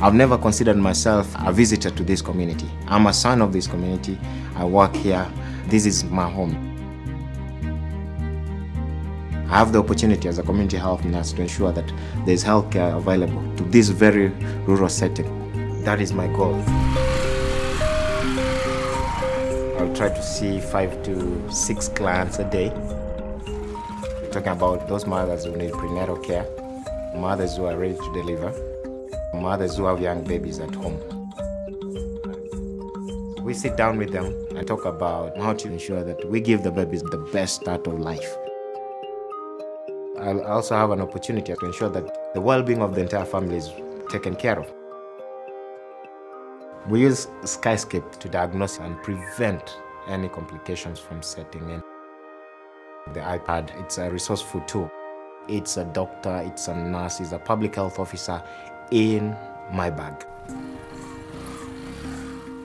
I've never considered myself a visitor to this community. I'm a son of this community. I work here. This is my home. I have the opportunity as a community health nurse to ensure that there's healthcare available to this very rural setting. That is my goal. I'll try to see 5 to 6 clients a day. We're talking about those mothers who need prenatal care, mothers who are ready to deliver, mothers who have young babies at home. We sit down with them and talk about how to ensure that we give the babies the best start of life. I'll also have an opportunity to ensure that the well-being of the entire family is taken care of. We use Skyscape to diagnose and prevent any complications from setting in. The iPad, it's a resourceful tool. It's a doctor, it's a nurse, it's a public health officer in my bag.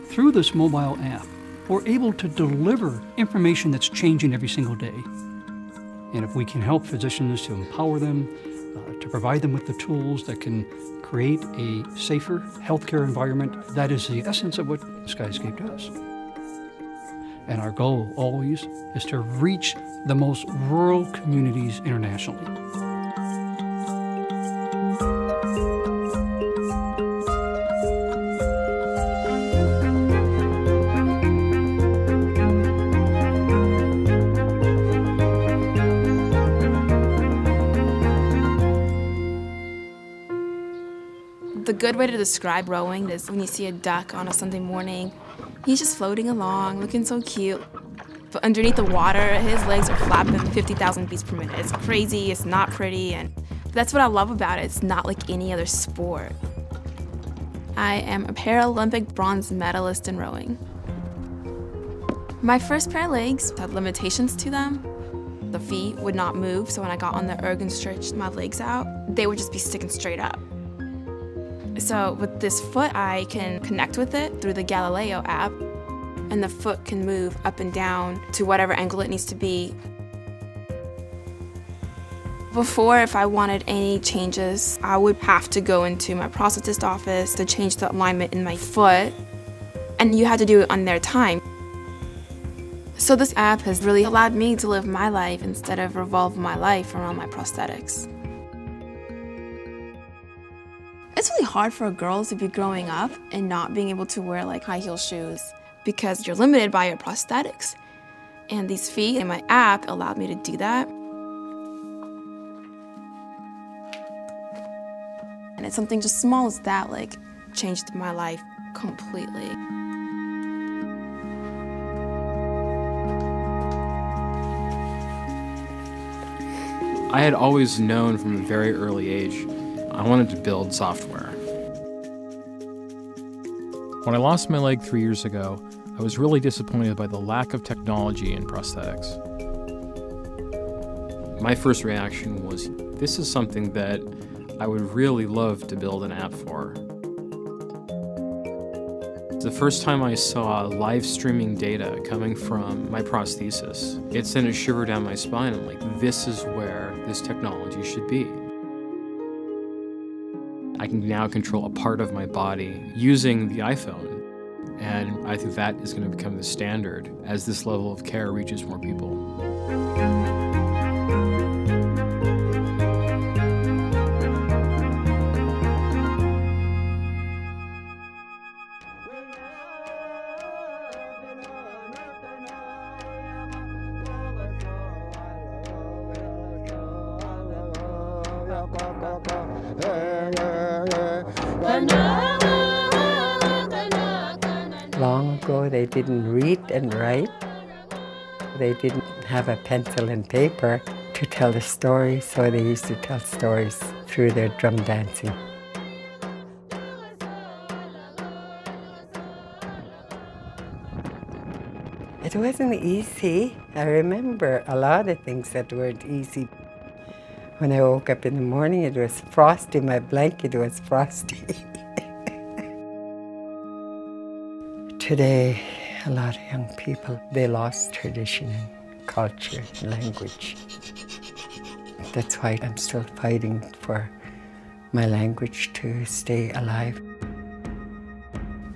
Through this mobile app, we're able to deliver information that's changing every single day. And if we can help physicians to empower them, to provide them with the tools that can create a safer healthcare environment, that is the essence of what Skyscape does. And our goal always is to reach the most rural communities internationally. The good way to describe rowing is when you see a duck on a Sunday morning. He's just floating along, looking so cute. But underneath the water, his legs are flapping 50,000 beats per minute. It's crazy, it's not pretty, and that's what I love about it. It's not like any other sport. I am a Paralympic bronze medalist in rowing. My first pair of legs had limitations to them. The feet would not move, so when I got on the erg and stretched my legs out, they would just be sticking straight up. So with this foot, I can connect with it through the Galileo app, and the foot can move up and down to whatever angle it needs to be. Before, if I wanted any changes, I would have to go into my prosthetist office to change the alignment in my foot, and you had to do it on their time. So this app has really allowed me to live my life instead of revolve my life around my prosthetics. It's really hard for a girl to be growing up and not being able to wear like high heel shoes because you're limited by your prosthetics. And these feet in my app allowed me to do that. And it's something just small as that, like, changed my life completely. I had always known from a very early age I wanted to build software. When I lost my leg 3 years ago, I was really disappointed by the lack of technology in prosthetics. My first reaction was, this is something that I would really love to build an app for. The first time I saw live streaming data coming from my prosthesis, it sent a shiver down my spine. I'm like, this is where this technology should be. I can now control a part of my body using the iPhone, and I think that is going to become the standard as this level of care reaches more people. Long ago, they didn't read and write. They didn't have a pencil and paper to tell a story, so they used to tell stories through their drum dancing. It wasn't easy. I remember a lot of things that weren't easy. When I woke up in the morning, it was frosty. My blanket was frosty. Today, a lot of young people, they lost tradition and culture and language. That's why I'm still fighting for my language to stay alive.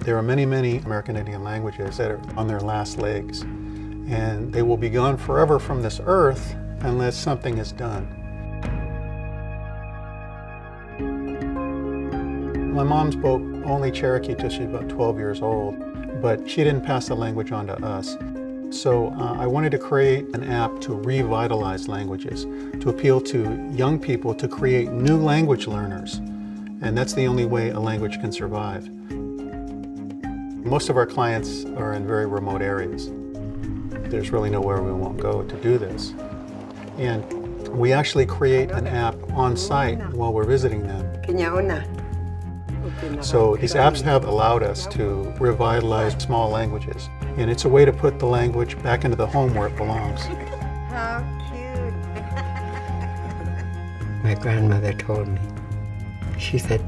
There are many, many American Indian languages that are on their last legs, and they will be gone forever from this earth unless something is done. My mom spoke only Cherokee till she was about 12 years old, but she didn't pass the language on to us. So I wanted to create an app to revitalize languages, to appeal to young people to create new language learners. And that's the only way a language can survive. Most of our clients are in very remote areas. There's really nowhere we won't go to do this. And we actually create an app on site while we're visiting them. So these apps have allowed us to revitalize small languages. And it's a way to put the language back into the home where it belongs. How cute. My grandmother told me, she said,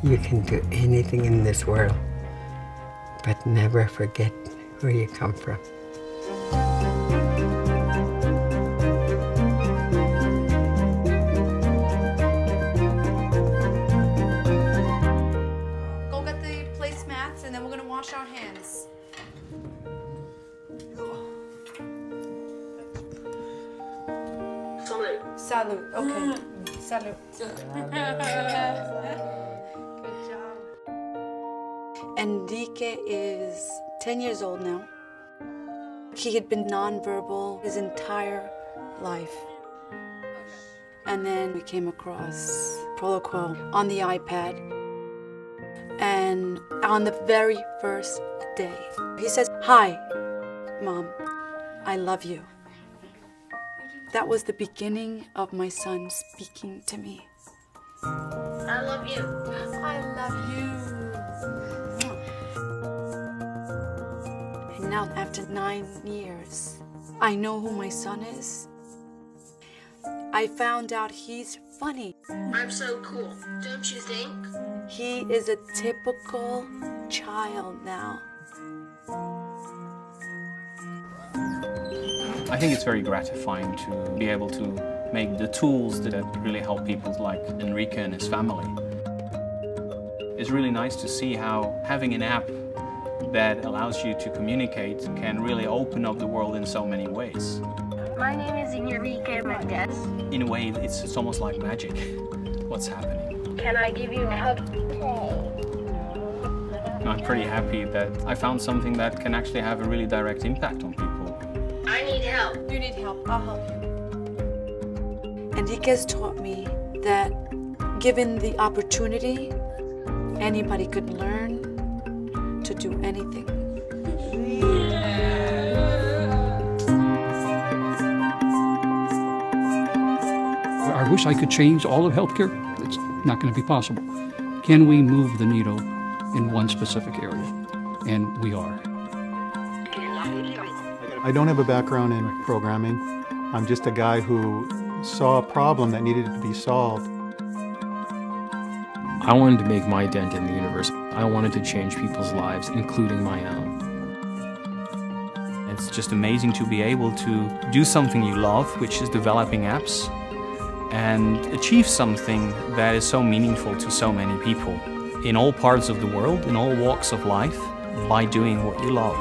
you can do anything in this world, but never forget where you come from. Go get the placemats and then we're going to wash our hands. Salute. Okay. Salute. Good job. Enrique is 10 years old now. He had been nonverbal his entire life. And then we came across Proloquo on the iPad. And on the very first day, he says, "Hi, Mom, I love you." That was the beginning of my son speaking to me. I love you. I love you. And now, after 9 years, I know who my son is. I found out he's funny. I'm so cool, don't you think? He is a typical child now. I think it's very gratifying to be able to make the tools that really help people like Enrique and his family. It's really nice to see how having an app that allows you to communicate can really open up the world in so many ways. My name is Enrique Mendez. In a way, it's almost like magic, what's happening. Can I give you a hug? I'm pretty happy that I found something that can actually have a really direct impact on people. I need help. You need help, I'll help you. Enrique's taught me that given the opportunity, anybody could learn to do anything. I wish I could change all of healthcare. It's not going to be possible. Can we move the needle in one specific area? And we are. I don't have a background in programming. I'm just a guy who saw a problem that needed to be solved. I wanted to make my dent in the universe. I wanted to change people's lives, including my own. It's just amazing to be able to do something you love, which is developing apps, and achieve something that is so meaningful to so many people in all parts of the world, in all walks of life, by doing what you love.